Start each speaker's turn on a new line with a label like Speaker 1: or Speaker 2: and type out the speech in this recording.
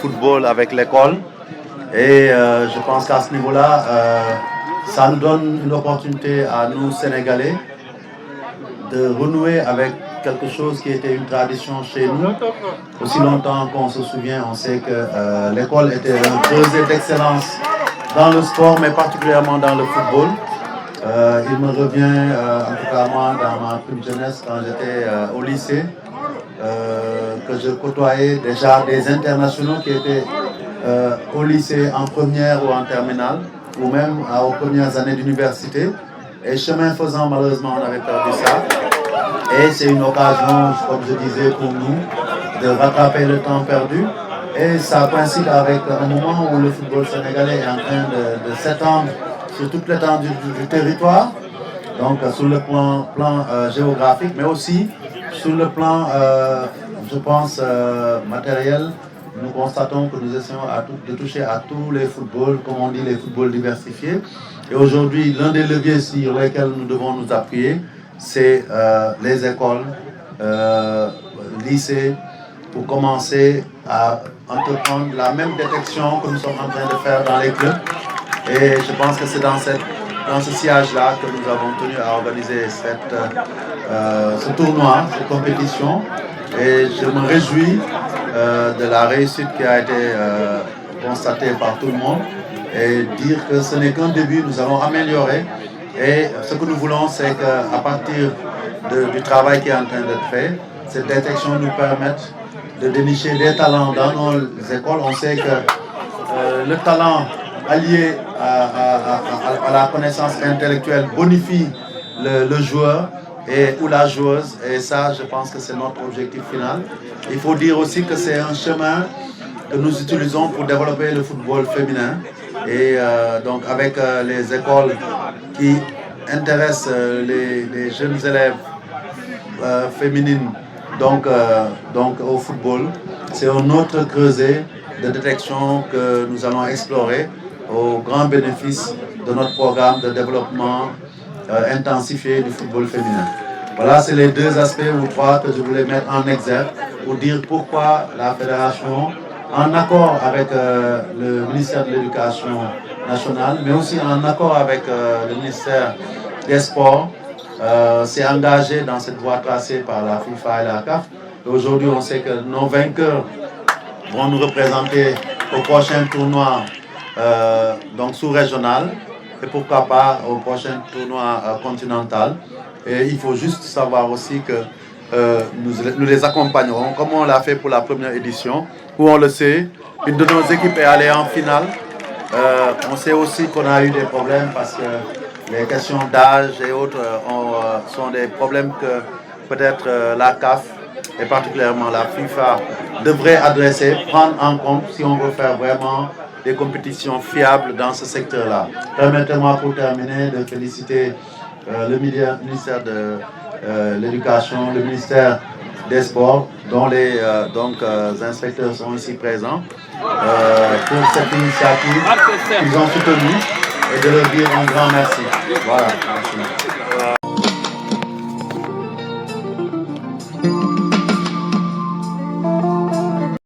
Speaker 1: football avec l'école. Et je pense qu'à ce niveau-là, ça nous donne une opportunité à nous, Sénégalais, de renouer avec quelque chose qui était une tradition chez nous. Aussi longtemps qu'on se souvient, on sait que l'école était un creuset d'excellence dans le sport, mais particulièrement dans le football. Il me revient, en tout cas moi, dans ma plus jeunesse, quand j'étais au lycée, que je côtoyais déjà des internationaux qui étaient au lycée en première ou en terminale, ou même aux premières années d'université. Et chemin faisant, malheureusement, on avait perdu ça. Et c'est une occasion, comme je disais, pour nous, de rattraper le temps perdu. Et ça coïncide avec un moment où le football sénégalais est en train de s'étendre sur toute l'étendue du territoire, donc sur le plan géographique, mais aussi sur le plan, je pense, matériel. Nous constatons que nous essayons de toucher à tous les footballs, comme on dit, les footballs diversifiés. Et aujourd'hui, l'un des leviers sur lesquels nous devons nous appuyer, c'est les écoles, lycées, pour commencer à entreprendre la même détection que nous sommes en train de faire dans les clubs. Et je pense que c'est dans ce sillage-là que nous avons tenu à organiser ce tournoi, cette compétition. Et je me réjouis de la réussite qui a été constatée par tout le monde. Et dire que ce n'est qu'un début, nous allons améliorer. Et ce que nous voulons, c'est qu'à partir du travail qui est en train d'être fait, cette détection nous permette de dénicher des talents dans nos écoles. On sait que le talent allié à la connaissance intellectuelle bonifie le joueur ou la joueuse. Et ça, je pense que c'est notre objectif final. Il faut dire aussi que c'est un chemin que nous utilisons pour développer le football féminin. Et donc avec les écoles qui intéressent les jeunes élèves féminines donc au football, c'est un autre creuset de détection que nous allons explorer au grand bénéfice de notre programme de développement intensifié du football féminin. Voilà, c'est les deux aspects ou trois que je voulais mettre en exergue pour dire pourquoi la fédération, en accord avec le ministère de l'Éducation nationale, mais aussi en accord avec le ministère des Sports, s'est engagé dans cette voie tracée par la FIFA et la CAF. Aujourd'hui, on sait que nos vainqueurs vont nous représenter au prochain tournoi donc sous-régional et pourquoi pas au prochain tournoi continental. Et il faut juste savoir aussi que nous les accompagnerons comme on l'a fait pour la première édition, où on le sait, une de nos équipes est allée en finale. On sait aussi qu'on a eu des problèmes parce que les questions d'âge et autres sont des problèmes que peut-être la CAF et particulièrement la FIFA devrait adresser, prendre en compte si on veut faire vraiment des compétitions fiables dans ce secteur-là. Permettez-moi pour terminer de féliciter le ministère de l'Éducation, le ministère des Sports, dont les inspecteurs sont ici présents, pour cette initiative qu'ils ont soutenue et de leur dire un grand merci. Voilà. Merci.